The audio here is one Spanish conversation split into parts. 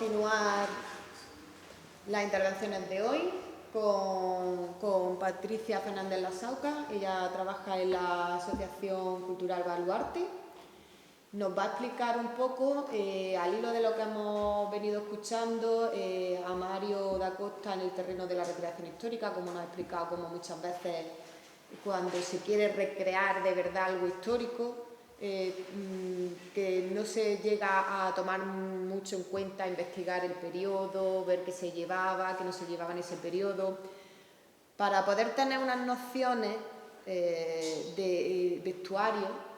continuar las intervenciones de hoy con Patricia Fernández Lasauca. Ella trabaja en la Asociación Cultural Baluarte. Nos va a explicar un poco, al hilo de lo que hemos venido escuchando, a Mario da Costa en el terreno de la recreación histórica, como nos ha explicado, como muchas veces cuando se quiere recrear de verdad algo histórico, que no se llega a tomar mucho en cuenta, investigar el periodo, ver qué se llevaba, qué no se llevaba en ese periodo, para poder tener unas nociones de vestuario.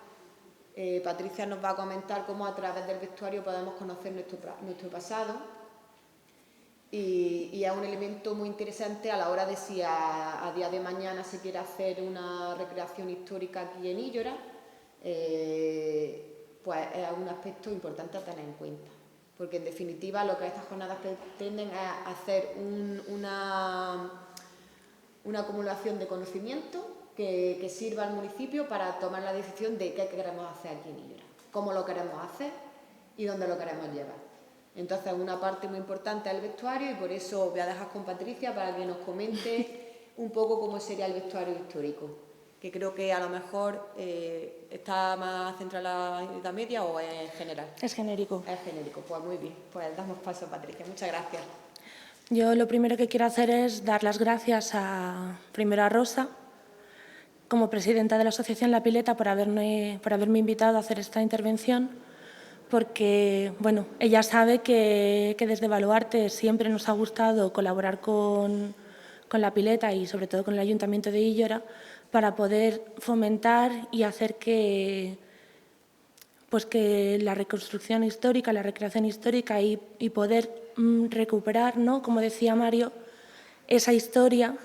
Patricia nos va a comentar cómo a través del vestuario podemos conocer nuestro pasado y es un elemento muy interesante a la hora de si a día de mañana se quiere hacer una recreación histórica aquí en Illora, pues es un aspecto importante a tener en cuenta, porque en definitiva lo que estas jornadas pretenden es hacer una acumulación de conocimiento que sirva al municipio para tomar la decisión de qué queremos hacer aquí en Illora, cómo lo queremos hacer y dónde lo queremos llevar. Entonces, una parte muy importante es el vestuario y por eso voy a dejar con Patricia para que nos comente un poco cómo sería el vestuario histórico, que creo que a lo mejor está más centrado en la Edad Media o es general. Es genérico. Es genérico, pues muy bien. Pues damos paso a Patricia. Muchas gracias. Yo lo primero que quiero hacer es dar las gracias primero a Rosa, como presidenta de la Asociación La Pileta, por haberme invitado a hacer esta intervención, porque bueno, ella sabe que desde Baluarte siempre nos ha gustado colaborar con La Pileta y sobre todo con el Ayuntamiento de Illora para poder fomentar y hacer que la reconstrucción histórica, la recreación histórica y poder recuperar, ¿no?, como decía Mario, esa historia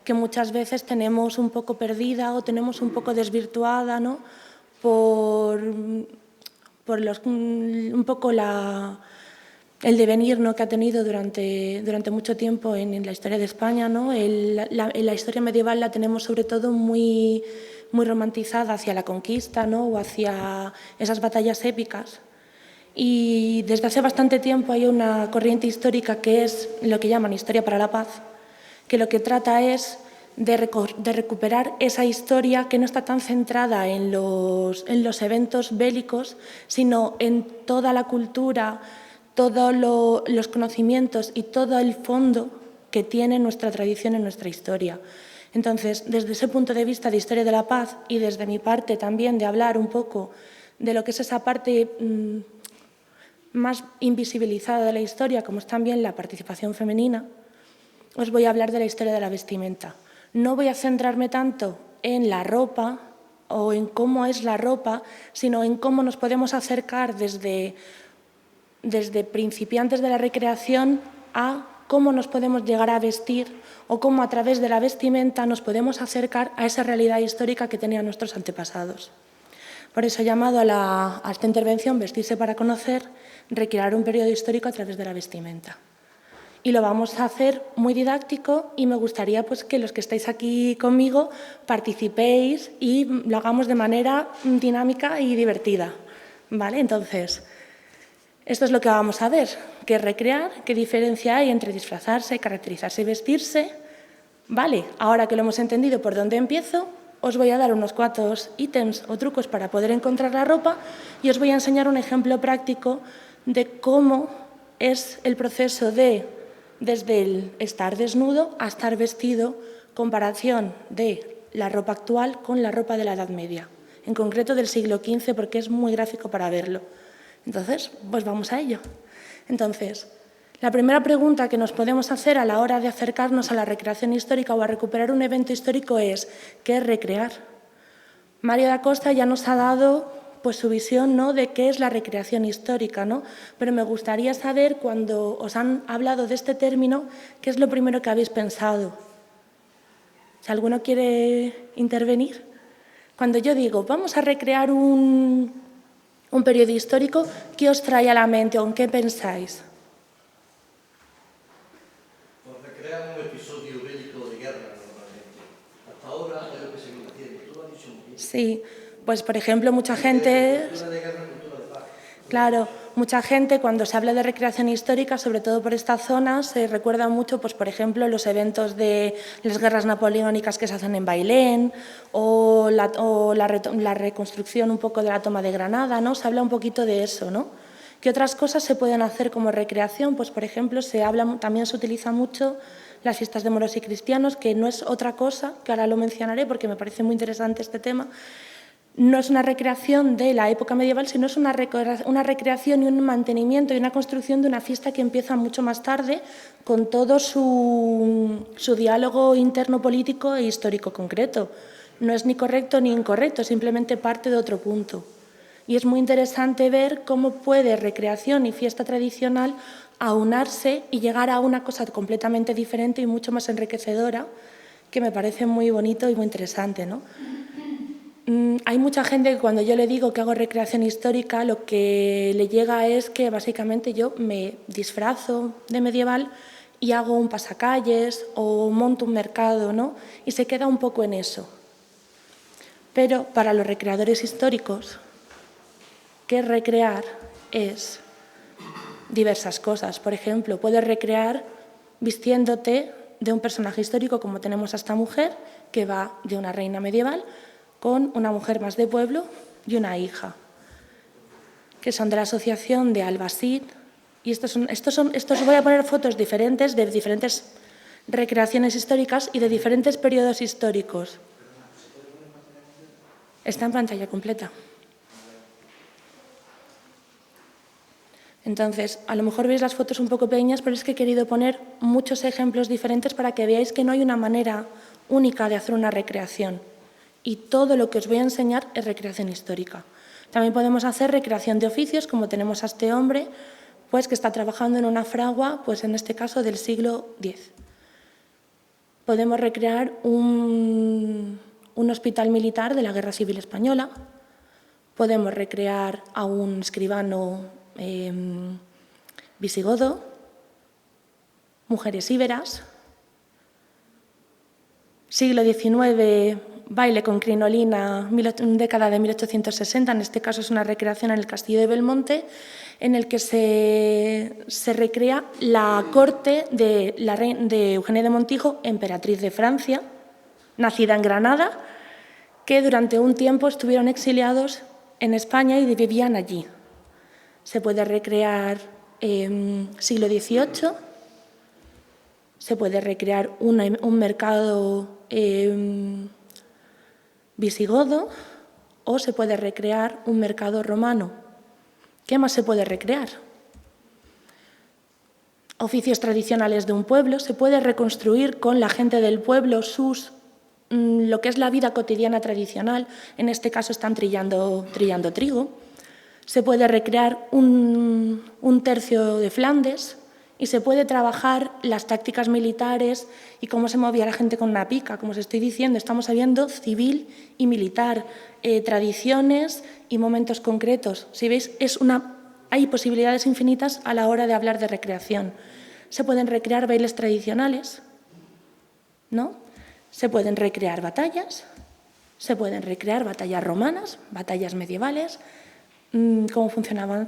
que muchas veces tenemos un poco perdida o tenemos un poco desvirtuada, ¿no?, por un poco el devenir, ¿no?, que ha tenido durante mucho tiempo en la historia de España, ¿no? La historia medieval la tenemos sobre todo muy romantizada hacia la conquista, ¿no?, o hacia esas batallas épicas. Y desde hace bastante tiempo hay una corriente histórica que es lo que llaman Historia para la Paz, que lo que trata es de recuperar esa historia que no está tan centrada en los eventos bélicos, sino en toda la cultura, todos los conocimientos y todo el fondo que tiene nuestra tradición y nuestra historia. Entonces, desde ese punto de vista de Historia de la Paz y desde mi parte también de hablar un poco de lo que es esa parte más invisibilizada de la historia, como es también la participación femenina, os voy a hablar de la historia de la vestimenta. No voy a centrarme tanto en la ropa o en cómo es la ropa, sino en cómo nos podemos acercar desde principiantes de la recreación a cómo nos podemos llegar a vestir o cómo a través de la vestimenta nos podemos acercar a esa realidad histórica que tenían nuestros antepasados. Por eso he llamado a esta intervención Vestirse para conocer, recrear un periodo histórico a través de la vestimenta. Y lo vamos a hacer muy didáctico y me gustaría pues, que los que estáis aquí conmigo participéis y lo hagamos de manera dinámica y divertida, ¿vale? Entonces, esto es lo que vamos a ver, qué es recrear, qué diferencia hay entre disfrazarse, caracterizarse y vestirse. Vale, ahora que lo hemos entendido por dónde empiezo, os voy a dar unos cuantos ítems o trucos para poder encontrar la ropa y os voy a enseñar un ejemplo práctico de cómo es el proceso desde el estar desnudo a estar vestido, comparación de la ropa actual con la ropa de la Edad Media, en concreto del siglo XV, porque es muy gráfico para verlo. Entonces, pues vamos a ello. Entonces, la primera pregunta que nos podemos hacer a la hora de acercarnos a la recreación histórica o a recuperar un evento histórico es, ¿qué es recrear? Mario da Costa ya nos ha dado pues, su visión, ¿no?, de qué es la recreación histórica, ¿no? Pero me gustaría saber, cuando os han hablado de este término, ¿qué es lo primero que habéis pensado? Si alguno quiere intervenir. Cuando yo digo, vamos a recrear un periodo histórico, ¿qué os trae a la mente o en qué pensáis? Pues recrear un episodio bélico de guerra, normalmente. Hasta ahora es lo que seguimos haciendo. Tú lo has dicho muy bien. Sí, pues por ejemplo, mucha gente... Cultura de guerra, cultura de paz. Claro, mucha gente, cuando se habla de recreación histórica, sobre todo por esta zona, se recuerda mucho, pues, por ejemplo, los eventos de las guerras napoleónicas que se hacen en Bailén o la reconstrucción un poco de la toma de Granada, ¿no? Se habla un poquito de eso, ¿no? ¿Qué otras cosas se pueden hacer como recreación? Pues, por ejemplo, también se utiliza mucho las fiestas de moros y cristianos, que no es otra cosa, que ahora lo mencionaré porque me parece muy interesante este tema. No es una recreación de la época medieval, sino es una recreación y un mantenimiento y una construcción de una fiesta que empieza mucho más tarde, con todo su diálogo interno político e histórico concreto. No es ni correcto ni incorrecto, simplemente parte de otro punto. Y es muy interesante ver cómo puede recreación y fiesta tradicional aunarse y llegar a una cosa completamente diferente y mucho más enriquecedora, que me parece muy bonito y muy interesante, ¿no? Hay mucha gente que cuando yo le digo que hago recreación histórica, lo que le llega es que básicamente yo me disfrazo de medieval y hago un pasacalles o monto un mercado, ¿no? Y se queda un poco en eso. Pero para los recreadores históricos, ¿qué recrear? Es diversas cosas. Por ejemplo, puedes recrear vistiéndote de un personaje histórico, como tenemos a esta mujer, que va de una reina medieval con una mujer más de pueblo y una hija, que son de la asociación de Albacid. Y estos voy a poner fotos diferentes de diferentes recreaciones históricas y de diferentes periodos históricos. Está en pantalla completa. Entonces, a lo mejor veis las fotos un poco pequeñas, pero es que he querido poner muchos ejemplos diferentes para que veáis que no hay una manera única de hacer una recreación. Y todo lo que os voy a enseñar es recreación histórica. También podemos hacer recreación de oficios, como tenemos a este hombre, pues, que está trabajando en una fragua, pues en este caso del siglo X. Podemos recrear un hospital militar de la Guerra Civil Española. Podemos recrear a un escribano visigodo, mujeres íberas, siglo XIX, baile con crinolina, década de 1860, en este caso es una recreación en el Castillo de Belmonte, en el que se recrea la corte de Eugenia de Montijo, emperatriz de Francia, nacida en Granada, que durante un tiempo estuvieron exiliados en España y vivían allí. Se puede recrear siglo XVIII, se puede recrear un mercado visigodo o se puede recrear un mercado romano. ¿Qué más se puede recrear? Oficios tradicionales de un pueblo, se puede reconstruir con la gente del pueblo lo que es la vida cotidiana tradicional, en este caso están trillando trigo. Se puede recrear un tercio de Flandes y se puede trabajar las tácticas militares y cómo se movía la gente con una pica. Como os estoy diciendo, estamos sabiendo civil y militar, tradiciones y momentos concretos. Si veis, hay posibilidades infinitas a la hora de hablar de recreación. Se pueden recrear bailes tradicionales, ¿no? Se pueden recrear batallas, se pueden recrear batallas romanas, batallas medievales, cómo funcionaba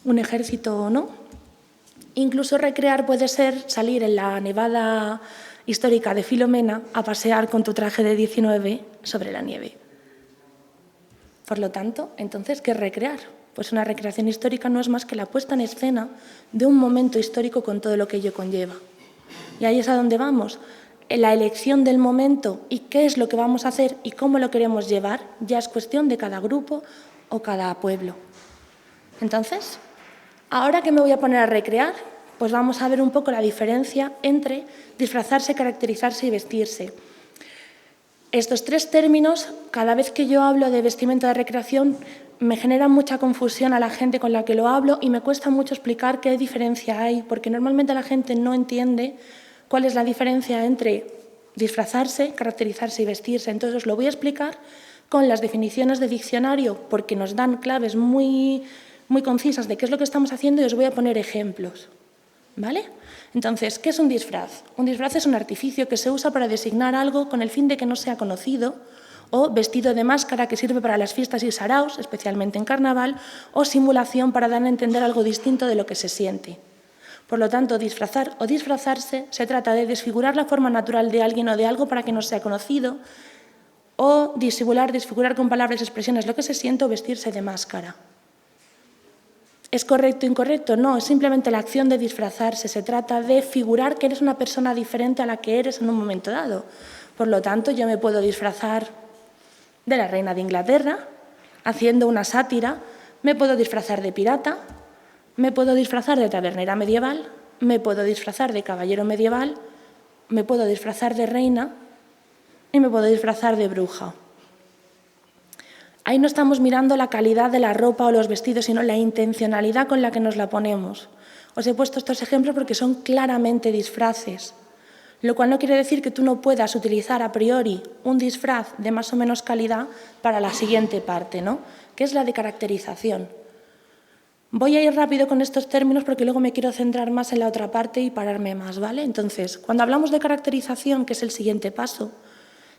un ejército o no. Incluso recrear puede ser salir en la nevada histórica de Filomena a pasear con tu traje de 19 sobre la nieve. Por lo tanto, entonces, ¿qué es recrear? Pues una recreación histórica no es más que la puesta en escena de un momento histórico con todo lo que ello conlleva. Y ahí es a donde vamos. La elección del momento y qué es lo que vamos a hacer y cómo lo queremos llevar ya es cuestión de cada grupo o cada pueblo. Entonces, ahora que me voy a poner a recrear, pues vamos a ver un poco la diferencia entre disfrazarse, caracterizarse y vestirse. Estos tres términos, cada vez que yo hablo de vestimenta de recreación, me generan mucha confusión a la gente con la que lo hablo y me cuesta mucho explicar qué diferencia hay, porque normalmente la gente no entiende cuál es la diferencia entre disfrazarse, caracterizarse y vestirse. Entonces os lo voy a explicar con las definiciones de diccionario, porque nos dan claves muy concisas de qué es lo que estamos haciendo y os voy a poner ejemplos. ¿Vale? Entonces, ¿qué es un disfraz? Un disfraz es un artificio que se usa para designar algo con el fin de que no sea conocido o vestido de máscara, que sirve para las fiestas y saraos, especialmente en carnaval, o simulación para dar a entender algo distinto de lo que se siente. Por lo tanto, disfrazar o disfrazarse se trata de desfigurar la forma natural de alguien o de algo para que no sea conocido, o disimular, desfigurar con palabras y expresiones lo que se siente, o vestirse de máscara. ¿Es correcto o incorrecto? No, es simplemente la acción de disfrazarse. Se trata de figurar que eres una persona diferente a la que eres en un momento dado. Por lo tanto, yo me puedo disfrazar de la reina de Inglaterra, haciendo una sátira, me puedo disfrazar de pirata, me puedo disfrazar de tabernera medieval, me puedo disfrazar de caballero medieval, me puedo disfrazar de reina y me puedo disfrazar de bruja. Ahí no estamos mirando la calidad de la ropa o los vestidos, sino la intencionalidad con la que nos la ponemos. Os he puesto estos ejemplos porque son claramente disfraces, lo cual no quiere decir que tú no puedas utilizar a priori un disfraz de más o menos calidad para la siguiente parte, ¿no? Que es la de caracterización. Voy a ir rápido con estos términos porque luego me quiero centrar más en la otra parte y pararme más, ¿vale? Entonces, cuando hablamos de caracterización, que es el siguiente paso,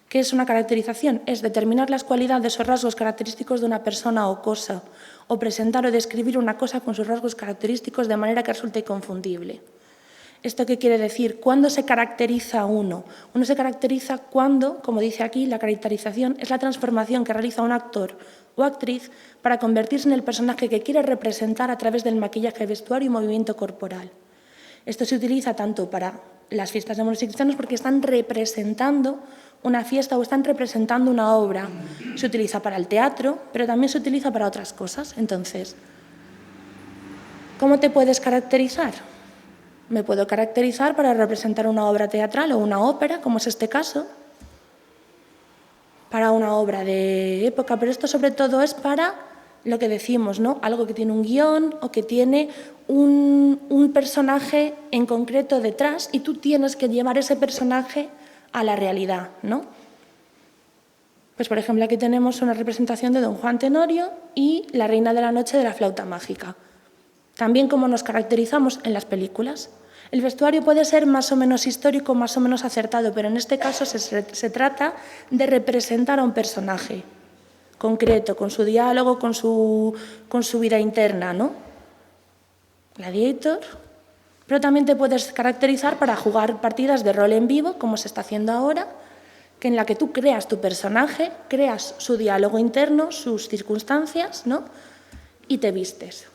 ¿qué es una caracterización? Es determinar las cualidades o rasgos característicos de una persona o cosa, o presentar o describir una cosa con sus rasgos característicos de manera que resulte inconfundible. ¿Esto qué quiere decir? ¿Cuándo se caracteriza uno? Uno se caracteriza cuando, como dice aquí, la caracterización es la transformación que realiza un actor o actriz para convertirse en el personaje que quiere representar a través del maquillaje, vestuario y movimiento corporal. Esto se utiliza tanto para las fiestas de moros y cristianos porque están representando una fiesta o están representando una obra. Se utiliza para el teatro, pero también se utiliza para otras cosas. Entonces, ¿cómo te puedes caracterizar? Me puedo caracterizar para representar una obra teatral o una ópera, como es este caso, para una obra de época, pero esto sobre todo es para lo que decimos, ¿no? Algo que tiene un guión o que tiene un personaje en concreto detrás y tú tienes que llevar ese personaje a la realidad, ¿no? Pues, por ejemplo, aquí tenemos una representación de Don Juan Tenorio y la Reina de la Noche de la Flauta Mágica. También cómo nos caracterizamos en las películas. El vestuario puede ser más o menos histórico, más o menos acertado, pero en este caso se trata de representar a un personaje concreto, con su diálogo, con su vida interna, ¿no? Gladiator. Pero también te puedes caracterizar para jugar partidas de rol en vivo, como se está haciendo ahora, que en la que tú creas tu personaje, creas su diálogo interno, sus circunstancias, ¿no? Y te vistes.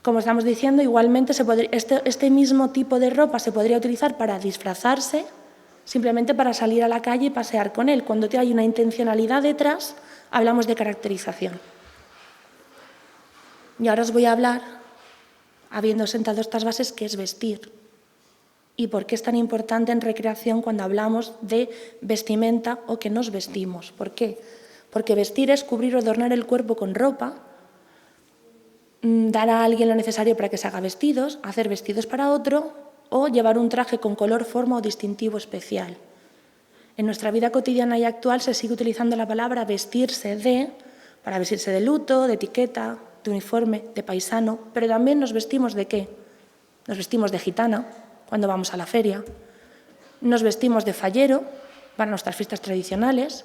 Como estamos diciendo, igualmente este mismo tipo de ropa se podría utilizar para disfrazarse, simplemente para salir a la calle y pasear con él. Cuando hay una intencionalidad detrás, hablamos de caracterización. Y ahora os voy a hablar, habiendo sentado estas bases, qué es vestir y por qué es tan importante en recreación cuando hablamos de vestimenta o que nos vestimos. ¿Por qué? Porque vestir es cubrir o adornar el cuerpo con ropa, dar a alguien lo necesario para que se haga vestidos, hacer vestidos para otro o llevar un traje con color, forma o distintivo especial. En nuestra vida cotidiana y actual se sigue utilizando la palabra vestirse para vestirse de luto, de etiqueta, de uniforme, de paisano, pero también nos vestimos ¿de qué? Nos vestimos de gitana cuando vamos a la feria, nos vestimos de fallero para nuestras fiestas tradicionales.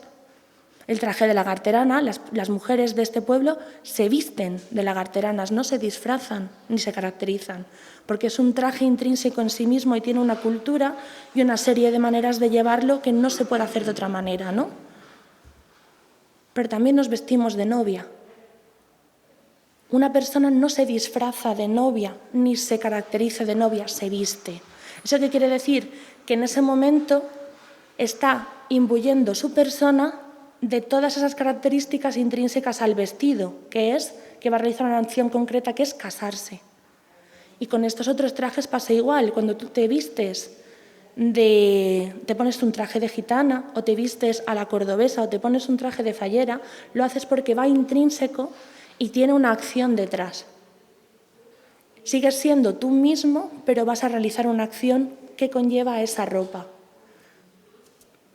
El traje de lagarterana, las mujeres de este pueblo se visten de lagarteranas, no se disfrazan ni se caracterizan, porque es un traje intrínseco en sí mismo y tiene una cultura y una serie de maneras de llevarlo que no se puede hacer de otra manera, ¿no? Pero también nos vestimos de novia. Una persona no se disfraza de novia ni se caracteriza de novia, se viste. ¿Eso qué quiere decir? Que en ese momento está imbuyendo su persona de todas esas características intrínsecas al vestido, que va a realizar una acción concreta, que es casarse. Y con estos otros trajes pasa igual. Cuando tú te vistes te pones un traje de gitana o te vistes a la cordobesa o te pones un traje de fallera, lo haces porque va intrínseco y tiene una acción detrás. Sigues siendo tú mismo, pero vas a realizar una acción que conlleva esa ropa.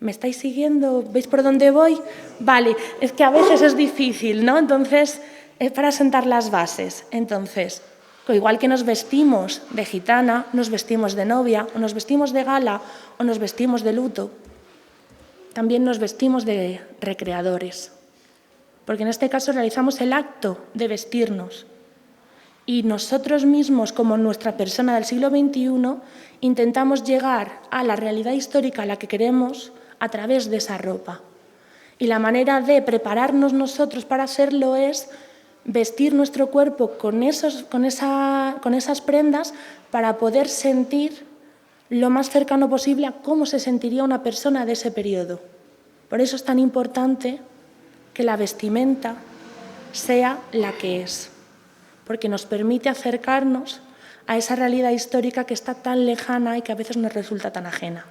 ¿Me estáis siguiendo? ¿Veis por dónde voy? Vale, es que a veces es difícil, ¿no? Entonces, es para sentar las bases. Entonces, igual que nos vestimos de gitana, nos vestimos de novia, o nos vestimos de gala, o nos vestimos de luto. también nos vestimos de recreadores, porque en este caso realizamos el acto de vestirnos y nosotros mismos, como nuestra persona del siglo XXI, intentamos llegar a la realidad histórica a la que queremos a través de esa ropa. Y la manera de prepararnos nosotros para serlo es vestir nuestro cuerpo con esas prendas para poder sentir lo más cercano posible a cómo se sentiría una persona de ese periodo. Por eso es tan importante que la vestimenta sea la que es, porque nos permite acercarnos a esa realidad histórica que está tan lejana y que a veces nos resulta tan ajena.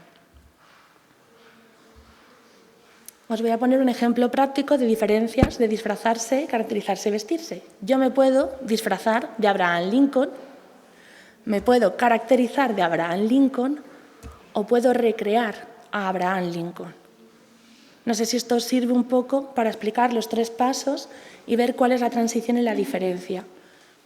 Os voy a poner un ejemplo práctico de diferencias de disfrazarse, caracterizarse y vestirse. Yo me puedo disfrazar de Abraham Lincoln, me puedo caracterizar de Abraham Lincoln o puedo recrear a Abraham Lincoln. No sé si esto os sirve un poco para explicar los 3 pasos y ver cuál es la transición y la diferencia.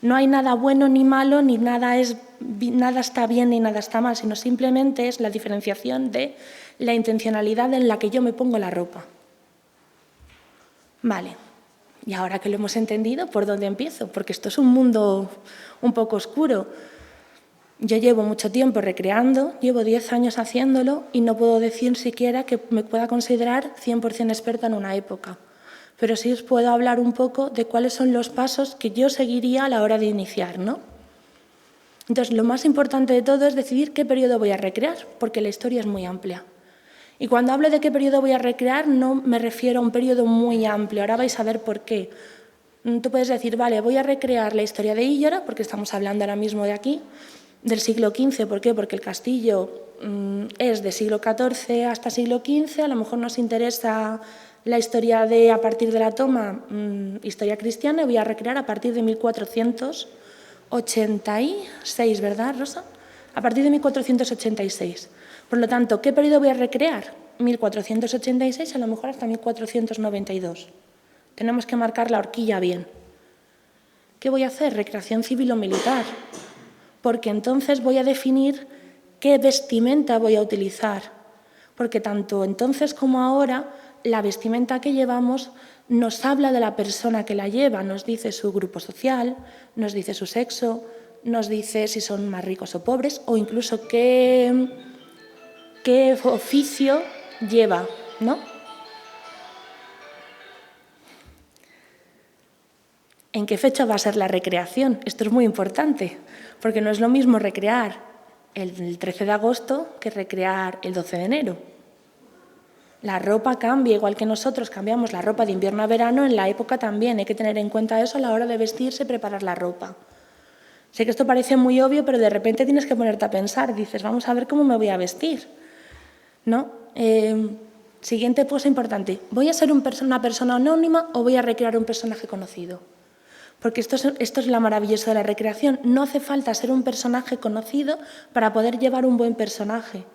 No hay nada bueno ni malo, ni nada está bien ni nada está mal, sino simplemente es la diferenciación de la intencionalidad en la que yo me pongo la ropa. Vale, y ahora que lo hemos entendido, ¿por dónde empiezo? Porque esto es un mundo un poco oscuro. Yo llevo mucho tiempo recreando, llevo 10 años haciéndolo y no puedo decir siquiera que me pueda considerar 100% experta en una época. Pero sí os puedo hablar un poco de cuáles son los pasos que yo seguiría a la hora de iniciar, ¿no? Entonces, lo más importante de todo es decidir qué periodo voy a recrear, porque la historia es muy amplia. Y cuando hablo de qué periodo voy a recrear, no me refiero a un periodo muy amplio. Ahora vais a ver por qué. Tú puedes decir, vale, voy a recrear la historia de Íllora, porque estamos hablando ahora mismo de aquí, del siglo XV. ¿Por qué? Porque el castillo es de siglo XIV hasta siglo XV. A lo mejor nos interesa la historia de, a partir de la toma, historia cristiana, y voy a recrear a partir de 1486, ¿verdad, Rosa? A partir de 1486. Por lo tanto, ¿qué periodo voy a recrear? 1486, a lo mejor hasta 1492. Tenemos que marcar la horquilla bien. ¿Qué voy a hacer? Recreación civil o militar. Porque entonces voy a definir qué vestimenta voy a utilizar. Porque tanto entonces como ahora, la vestimenta que llevamos nos habla de la persona que la lleva, nos dice su grupo social, nos dice su sexo, nos dice si son más ricos o pobres, o incluso qué oficio lleva, ¿no? ¿En qué fecha va a ser la recreación? Esto es muy importante, porque no es lo mismo recrear el 13 de agosto que recrear el 12 de enero. La ropa cambia, igual que nosotros cambiamos la ropa de invierno a verano, en la época también hay que tener en cuenta eso a la hora de vestirse y preparar la ropa. Sé que esto parece muy obvio, pero de repente tienes que ponerte a pensar, dices, vamos a ver cómo me voy a vestir, ¿no? Siguiente cosa importante, ¿voy a ser una persona anónima o voy a recrear un personaje conocido? Porque esto es lo maravilloso de la recreación, no hace falta ser un personaje conocido para poder llevar un buen personaje.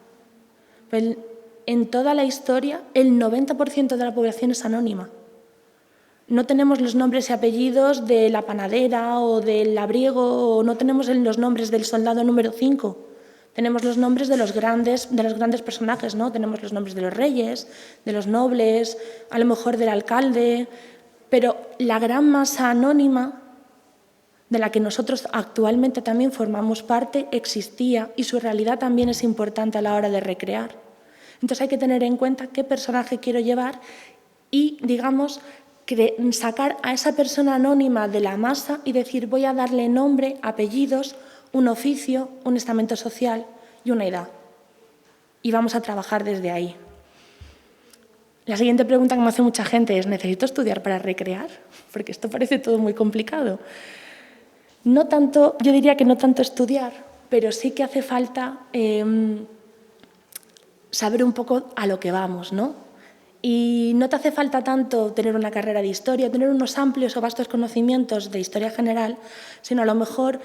En toda la historia, el 90% de la población es anónima. No tenemos los nombres y apellidos de la panadera o del labriego, o no tenemos los nombres del soldado número 5. Tenemos los nombres de los grandes personajes, ¿no? Tenemos los nombres de los reyes, de los nobles, a lo mejor del alcalde, pero la gran masa anónima de la que nosotros actualmente también formamos parte existía y su realidad también es importante a la hora de recrear. Entonces hay que tener en cuenta qué personaje quiero llevar y, digamos, sacar a esa persona anónima de la masa y decir voy a darle nombre, apellidos, un oficio, un estamento social y una edad. Y vamos a trabajar desde ahí. La siguiente pregunta que me hace mucha gente es ¿necesito estudiar para recrear? Porque esto parece todo muy complicado. No tanto, yo diría que no tanto estudiar, pero sí que hace falta saber un poco a lo que vamos, ¿no? Y no te hace falta tanto tener una carrera de historia, tener unos amplios o vastos conocimientos de historia general, sino a lo mejor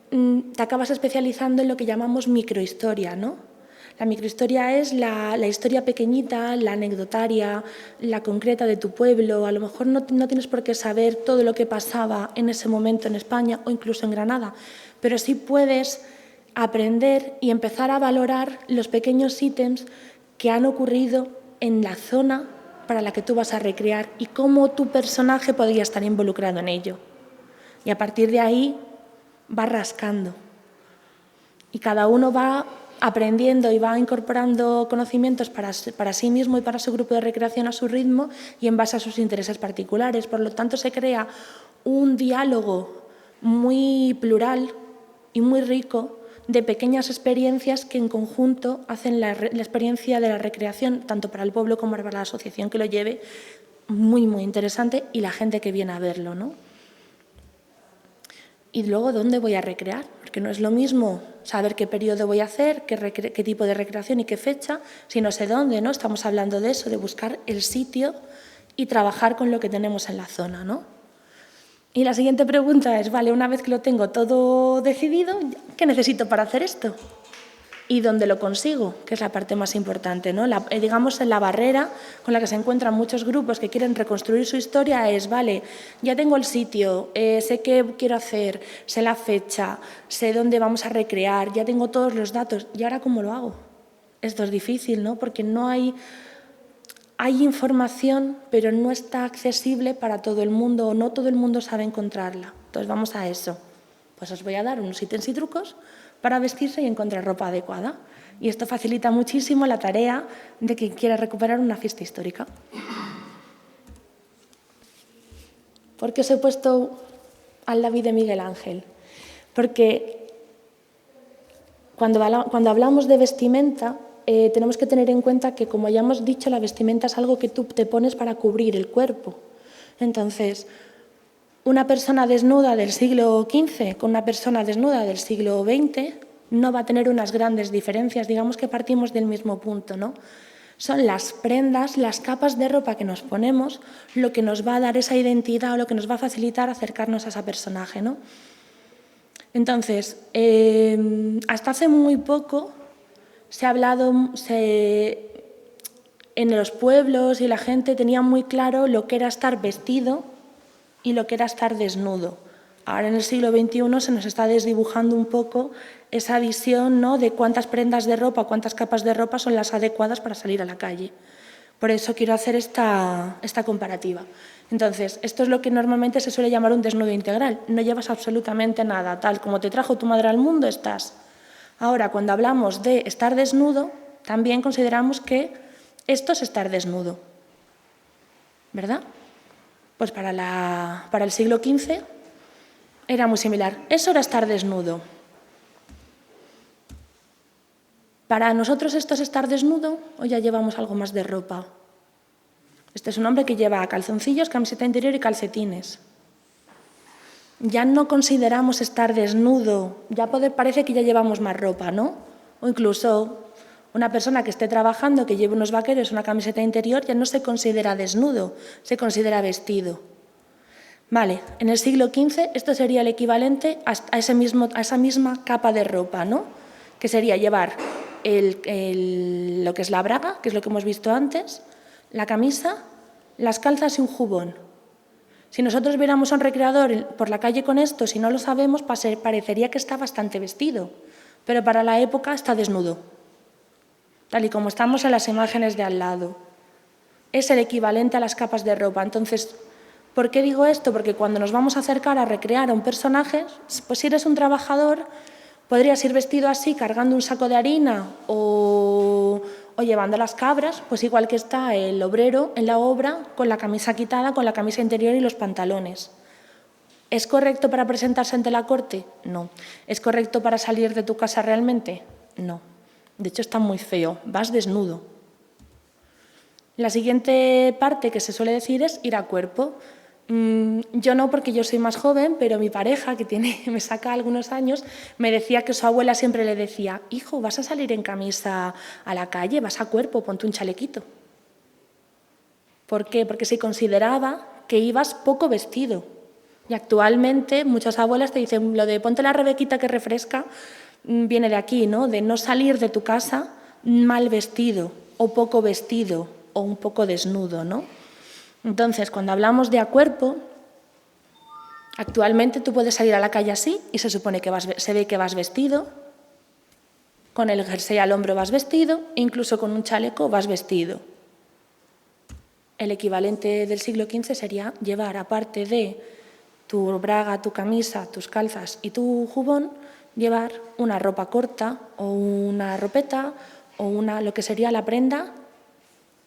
te acabas especializando en lo que llamamos microhistoria, ¿no? La microhistoria es la historia pequeñita, la anecdotaria, la concreta de tu pueblo. A lo mejor no tienes por qué saber todo lo que pasaba en ese momento en España o incluso en Granada, pero sí puedes aprender y empezar a valorar los pequeños ítems que han ocurrido en la zona para la que tú vas a recrear y cómo tu personaje podría estar involucrado en ello. Y a partir de ahí va rascando. Y cada uno va aprendiendo y va incorporando conocimientos para sí mismo y para su grupo de recreación a su ritmo y en base a sus intereses particulares. Por lo tanto, se crea un diálogo muy plural y muy rico de pequeñas experiencias que en conjunto hacen la experiencia de la recreación, tanto para el pueblo como para la asociación que lo lleve, muy, muy interesante, y la gente que viene a verlo, ¿no? Y luego, ¿dónde voy a recrear? Porque no es lo mismo saber qué periodo voy a hacer, qué tipo de recreación y qué fecha, si no sé dónde, ¿no? Estamos hablando de eso, de buscar el sitio y trabajar con lo que tenemos en la zona, ¿no? Y la siguiente pregunta es, vale, una vez que lo tengo todo decidido, ¿qué necesito para hacer esto? ¿Y dónde lo consigo? Que es la parte más importante, ¿no? Digamos, la barrera con la que se encuentran muchos grupos que quieren reconstruir su historia es, vale, ya tengo el sitio, sé qué quiero hacer, sé la fecha, sé dónde vamos a recrear, ya tengo todos los datos, ¿y ahora cómo lo hago? Esto es difícil, ¿no? Porque no hay información, pero no está accesible para todo el mundo o no todo el mundo sabe encontrarla. Entonces vamos a eso. Pues os voy a dar unos ítems y trucos para vestirse y encontrar ropa adecuada. Y esto facilita muchísimo la tarea de quien quiera recuperar una fiesta histórica. ¿Por qué os he puesto al David de Miguel Ángel? Porque cuando hablamos de vestimenta, tenemos que tener en cuenta que, como ya hemos dicho, la vestimenta es algo que tú te pones para cubrir el cuerpo. Entonces, una persona desnuda del siglo XV con una persona desnuda del siglo XX no va a tener unas grandes diferencias. Digamos que partimos del mismo punto, ¿no? Son las prendas, las capas de ropa que nos ponemos lo que nos va a dar esa identidad o lo que nos va a facilitar acercarnos a ese personaje, ¿no? Entonces, hasta hace muy poco se ha hablado, en los pueblos y la gente tenía muy claro lo que era estar vestido y lo que era estar desnudo. Ahora en el siglo XXI se nos está desdibujando un poco esa visión, ¿no?, de cuántas prendas de ropa, cuántas capas de ropa son las adecuadas para salir a la calle. Por eso quiero hacer esta comparativa. Entonces, esto es lo que normalmente se suele llamar un desnudo integral. No llevas absolutamente nada, tal como te trajo tu madre al mundo, estás. Ahora, cuando hablamos de estar desnudo, también consideramos que esto es estar desnudo, ¿verdad? Pues para el siglo XV era muy similar. Eso era estar desnudo. ¿Para nosotros esto es estar desnudo o ya llevamos algo más de ropa? Este es un hombre que lleva calzoncillos, camiseta interior y calcetines. Ya no consideramos estar desnudo, ya parece que ya llevamos más ropa, ¿no? O incluso una persona que esté trabajando, que lleve unos vaqueros, una camiseta interior, ya no se considera desnudo, se considera vestido. Vale, en el siglo XV esto sería el equivalente a esa misma capa de ropa, ¿no? Que sería llevar lo que es la braga, que es lo que hemos visto antes, la camisa, las calzas y un jubón. Si nosotros viéramos a un recreador por la calle con esto, si no lo sabemos, parecería que está bastante vestido, pero para la época está desnudo, tal y como estamos en las imágenes de al lado. Es el equivalente a las capas de ropa. Entonces, ¿por qué digo esto? Porque cuando nos vamos a acercar a recrear a un personaje, pues si eres un trabajador, podrías ir vestido así, cargando un saco de harina o llevando las cabras, pues igual que está el obrero en la obra, con la camisa quitada, con la camisa interior y los pantalones. ¿Es correcto para presentarse ante la corte? No. ¿Es correcto para salir de tu casa realmente? No. De hecho, está muy feo. Vas desnudo. La siguiente parte que se suele decir es ir a cuerpo. Yo no, porque yo soy más joven, pero mi pareja, que me saca algunos años, me decía que su abuela siempre le decía: hijo, vas a salir en camisa a la calle, vas a cuerpo, ponte un chalequito. ¿Por qué? Porque se consideraba que ibas poco vestido. Y actualmente muchas abuelas te dicen lo de ponte la rebequita que refresca, viene de aquí, ¿no? De no salir de tu casa mal vestido o poco vestido o un poco desnudo, ¿no? Entonces, cuando hablamos de a cuerpo, actualmente tú puedes salir a la calle así y se supone que se ve que vas vestido, con el jersey al hombro vas vestido, incluso con un chaleco vas vestido. el equivalente del siglo XV sería llevar, aparte de tu braga, tu camisa, tus calzas y tu jubón, llevar una ropa corta o una ropeta o lo que sería la prenda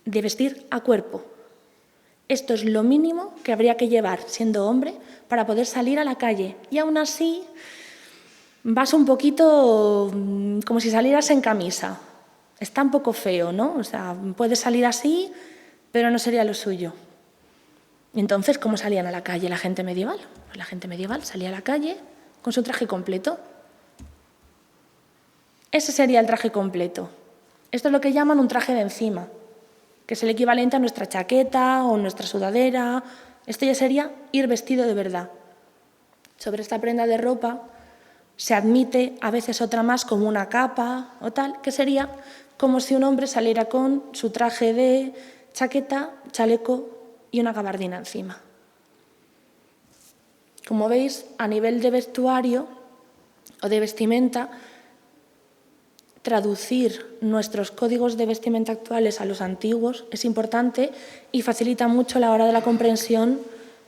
de vestir a cuerpo. Esto es lo mínimo que habría que llevar siendo hombre para poder salir a la calle. Y aún así vas un poquito como si salieras en camisa. Está un poco feo, ¿no? O sea, puedes salir así, pero no sería lo suyo. Entonces, ¿cómo salían a la calle la gente medieval? Pues la gente medieval salía a la calle con su traje completo. Ese sería el traje completo. Esto es lo que llaman un traje de encima, que es el equivalente a nuestra chaqueta o nuestra sudadera. Esto ya sería ir vestido de verdad. Sobre esta prenda de ropa se admite a veces otra más como una capa o tal, que sería como si un hombre saliera con su traje de chaqueta, chaleco y una gabardina encima. Como veis, a nivel de vestuario o de vestimenta, traducir nuestros códigos de vestimenta actuales a los antiguos es importante y facilita mucho la hora de la comprensión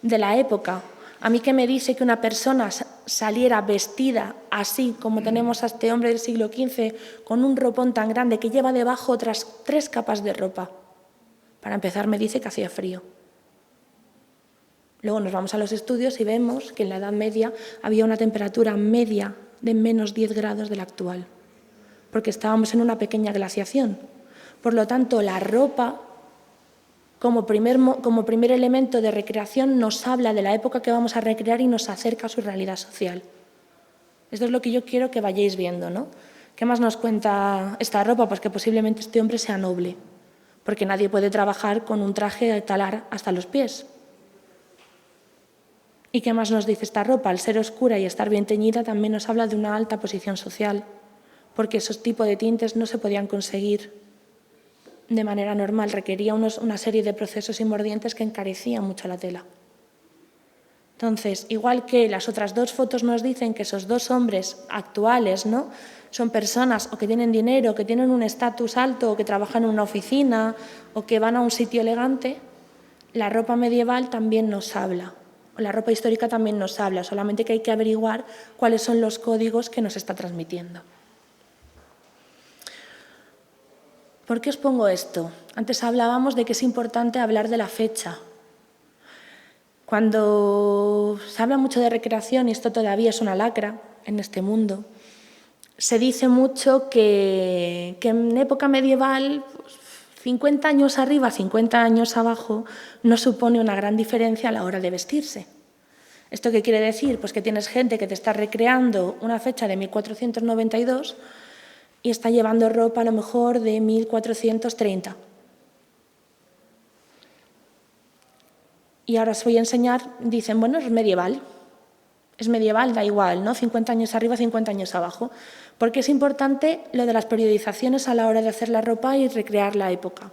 de la época. A mí que me dice que una persona saliera vestida así como tenemos a este hombre del siglo XV, con un ropón tan grande que lleva debajo otras 3 capas de ropa. Para empezar, me dice que hacía frío. Luego nos vamos a los estudios y vemos que en la Edad Media había una temperatura media de menos 10 grados de la actual, porque estábamos en una pequeña glaciación. Por lo tanto, la ropa, como primer elemento de recreación, nos habla de la época que vamos a recrear y nos acerca a su realidad social. Esto es lo que yo quiero que vayáis viendo, ¿no? ¿Qué más nos cuenta esta ropa? Pues que posiblemente este hombre sea noble, porque nadie puede trabajar con un traje de talar hasta los pies. ¿Y qué más nos dice esta ropa? Al ser oscura y estar bien teñida también nos habla de una alta posición social, porque esos tipos de tintes no se podían conseguir de manera normal, requería una serie de procesos y mordientes que encarecían mucho la tela. Entonces, igual que las otras 2 fotos nos dicen que esos 2 hombres actuales, ¿no?, son personas o que tienen dinero, o que tienen un estatus alto, o que trabajan en una oficina, o que van a un sitio elegante, la ropa medieval también nos habla. La ropa histórica también nos habla, solamente que hay que averiguar cuáles son los códigos que nos está transmitiendo. ¿Por qué os pongo esto? Antes hablábamos de que es importante hablar de la fecha. Cuando se habla mucho de recreación, y esto todavía es una lacra en este mundo, se dice mucho que en época medieval, 50 años arriba, 50 años abajo, no supone una gran diferencia a la hora de vestirse. ¿Esto qué quiere decir? Pues que tienes gente que te está recreando una fecha de 1492 y está llevando ropa a lo mejor de 1430. Y ahora os voy a enseñar, dicen, bueno, es medieval, da igual, ¿no? 50 años arriba, 50 años abajo. Porque es importante lo de las periodizaciones a la hora de hacer la ropa y recrear la época.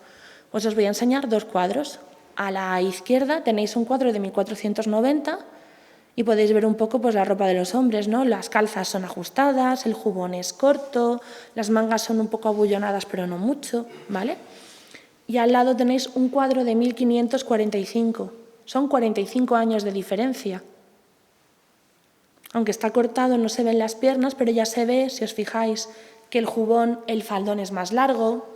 Pues os voy a enseñar 2 cuadros. A la izquierda tenéis un cuadro de 1490 y podéis ver un poco pues, la ropa de los hombres, ¿no? Las calzas son ajustadas, el jubón es corto, las mangas son un poco abullonadas pero no mucho, ¿vale? Y al lado tenéis un cuadro de 1545. Son 45 años de diferencia. Aunque está cortado no se ven las piernas, pero ya se ve, si os fijáis, que el jubón, el faldón es más largo.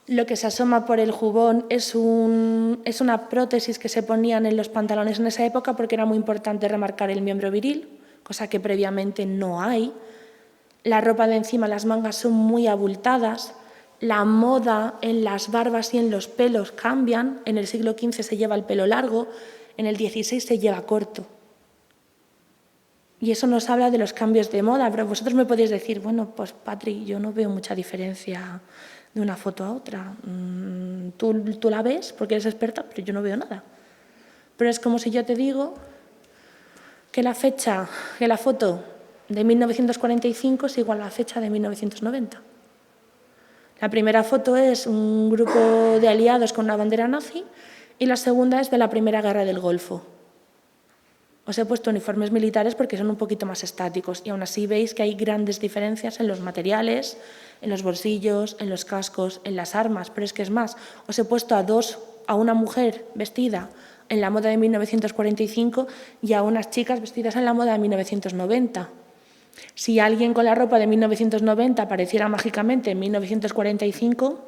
Lo que se asoma por el jubón es una prótesis que se ponían en los pantalones en esa época porque era muy importante remarcar el miembro viril, cosa que previamente no hay. La ropa de encima, las mangas son muy abultadas. La moda en las barbas y en los pelos cambian. En el siglo XV se lleva el pelo largo, en el XVI se lleva corto. Y eso nos habla de los cambios de moda, pero vosotros me podéis decir, bueno, pues Patri, yo no veo mucha diferencia de una foto a otra. Tú la ves porque eres experta, pero yo no veo nada. Pero es como si yo te digo que la foto de 1945 es igual a la fecha de 1990. La primera foto es un grupo de aliados con una bandera nazi y la segunda es de la Primera Guerra del Golfo. Os he puesto uniformes militares porque son un poquito más estáticos y aún así veis que hay grandes diferencias en los materiales, en los bolsillos, en los cascos, en las armas, pero es que es más, os he puesto a dos a una mujer vestida en la moda de 1945 y a unas chicas vestidas en la moda de 1990. Si alguien con la ropa de 1990 apareciera mágicamente en 1945,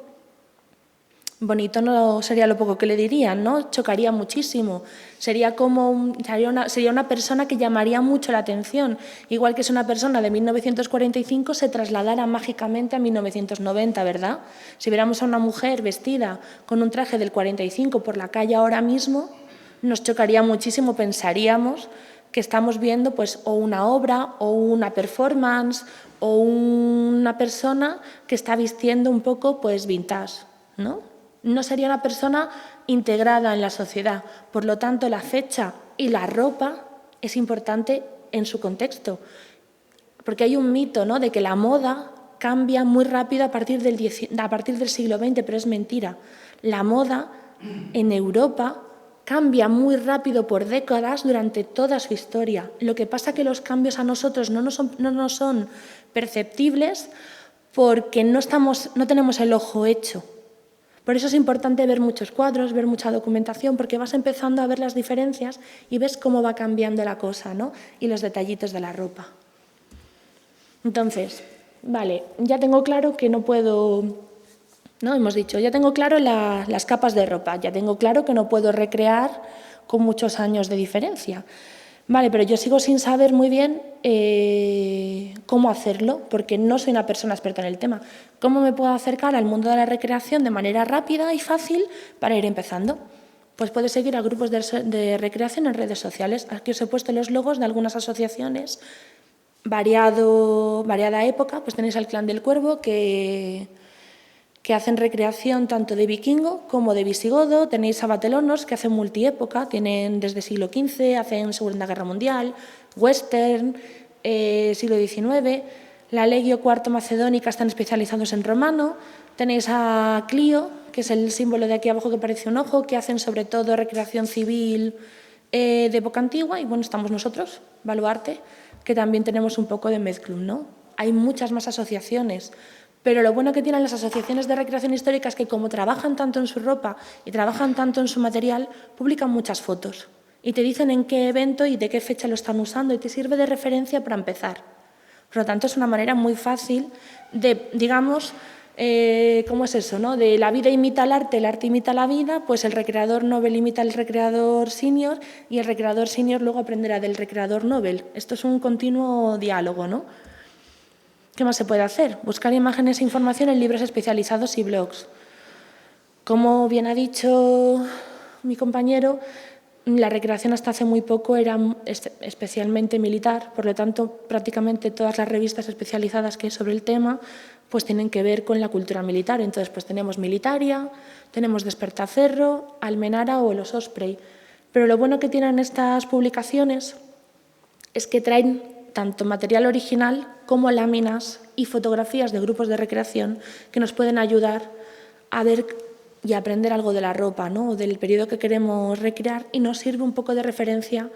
bonito no sería lo poco que le dirían, ¿no? Chocaría muchísimo. Sería una persona que llamaría mucho la atención. Igual que si una persona de 1945 se trasladara mágicamente a 1990, ¿verdad? Si viéramos a una mujer vestida con un traje del 45 por la calle ahora mismo, nos chocaría muchísimo, pensaríamos que estamos viendo pues, o una obra o una performance o una persona que está vistiendo un poco pues, vintage, ¿no? No sería una persona integrada en la sociedad. Por lo tanto, la fecha y la ropa es importante en su contexto. Porque hay un mito, ¿no?, de que la moda cambia muy rápido a partir del siglo XX, pero es mentira. La moda en Europa cambia muy rápido por décadas durante toda su historia. Lo que pasa es que los cambios a nosotros no nos son perceptibles porque no tenemos el ojo hecho. Por eso es importante ver muchos cuadros, ver mucha documentación, porque vas empezando a ver las diferencias y ves cómo va cambiando la cosa, ¿no? Y los detallitos de la ropa. Entonces, vale, ya tengo claro que no puedo... ¿No? Hemos dicho, ya tengo claro las capas de ropa, ya tengo claro que no puedo recrear con muchos años de diferencia. Vale, pero yo sigo sin saber muy bien cómo hacerlo, porque no soy una persona experta en el tema. ¿Cómo me puedo acercar al mundo de la recreación de manera rápida y fácil para ir empezando? Pues puedes seguir a grupos de recreación en redes sociales. Aquí os he puesto los logos de algunas asociaciones. Variada época, pues tenéis al Clan del Cuervo, que hacen recreación tanto de vikingo como de visigodo. Tenéis a Batelonos, que hacen multiépoca, tienen desde siglo XV, hacen Segunda Guerra Mundial, western, siglo XIX. La Legio IV Macedónica están especializados en romano. Tenéis a Clio, que es el símbolo de aquí abajo que parece un ojo, que hacen sobre todo recreación civil de época antigua. Y bueno, estamos nosotros, Baluarte, que también tenemos un poco de mezclum, ¿no? Hay muchas más asociaciones. Pero lo bueno que tienen las asociaciones de recreación histórica es que como trabajan tanto en su ropa y trabajan tanto en su material, publican muchas fotos y te dicen en qué evento y de qué fecha lo están usando y te sirve de referencia para empezar. Por lo tanto, es una manera muy fácil de, digamos, ¿cómo es eso?, ¿no? De la vida imita el arte imita la vida, pues el recreador Nobel imita al recreador senior y el recreador senior luego aprenderá del recreador Nobel. Esto es un continuo diálogo, ¿no? ¿Qué más se puede hacer? Buscar imágenes e información en libros especializados y blogs. Como bien ha dicho mi compañero, la recreación hasta hace muy poco era especialmente militar, por lo tanto, prácticamente todas las revistas especializadas que hay sobre el tema pues tienen que ver con la cultura militar. Entonces, pues tenemos Militaria, tenemos Despertaferro, Almenara o Los Osprey. Pero lo bueno que tienen estas publicaciones es que traen tanto material original como láminas y fotografías de grupos de recreación que nos pueden ayudar a ver y a aprender algo de la ropa, ¿no?, o del periodo que queremos recrear, y nos sirve un poco de referencia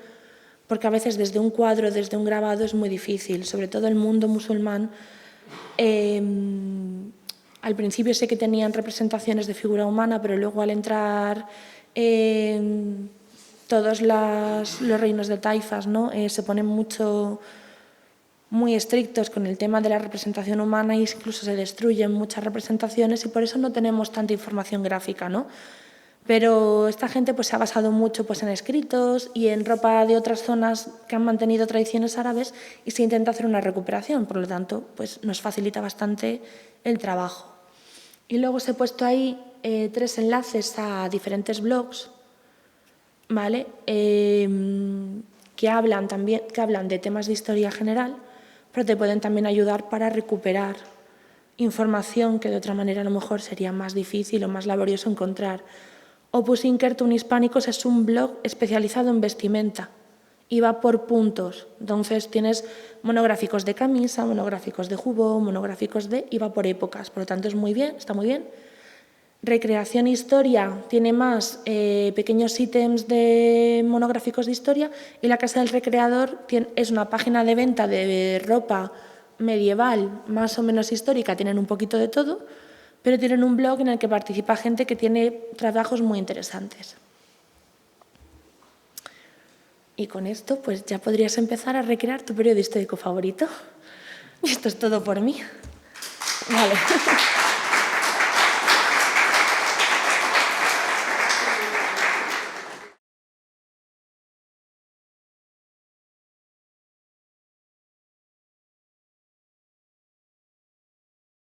porque a veces desde un cuadro, desde un grabado es muy difícil, sobre todo el mundo musulmán. Al principio sé que tenían representaciones de figura humana, pero luego al entrar todos los reinos de taifas, ¿no?, se ponen muy estrictos con el tema de la representación humana e incluso se destruyen muchas representaciones y por eso no tenemos tanta información gráfica, ¿no? Pero esta gente pues, se ha basado mucho pues, en escritos y en ropa de otras zonas que han mantenido tradiciones árabes y se intenta hacer una recuperación, por lo tanto pues, nos facilita bastante el trabajo. Y luego os he puesto ahí 3 enlaces a diferentes blogs, ¿vale? Que hablan de temas de historia general, pero te pueden también ayudar para recuperar información que de otra manera a lo mejor sería más difícil o más laborioso encontrar. Opus Incertum Hispánicos es un blog especializado en vestimenta y va por puntos. Entonces tienes monográficos de camisa, monográficos de jubón, monográficos y va por épocas. Por lo tanto, está muy bien. Recreación Historia tiene más pequeños ítems de monográficos de historia y la Casa del Recreador es una página de venta de ropa medieval más o menos histórica, tienen un poquito de todo, pero tienen un blog en el que participa gente que tiene trabajos muy interesantes. Y con esto pues ya podrías empezar a recrear tu periodo histórico favorito. Y esto es todo por mí. Vale.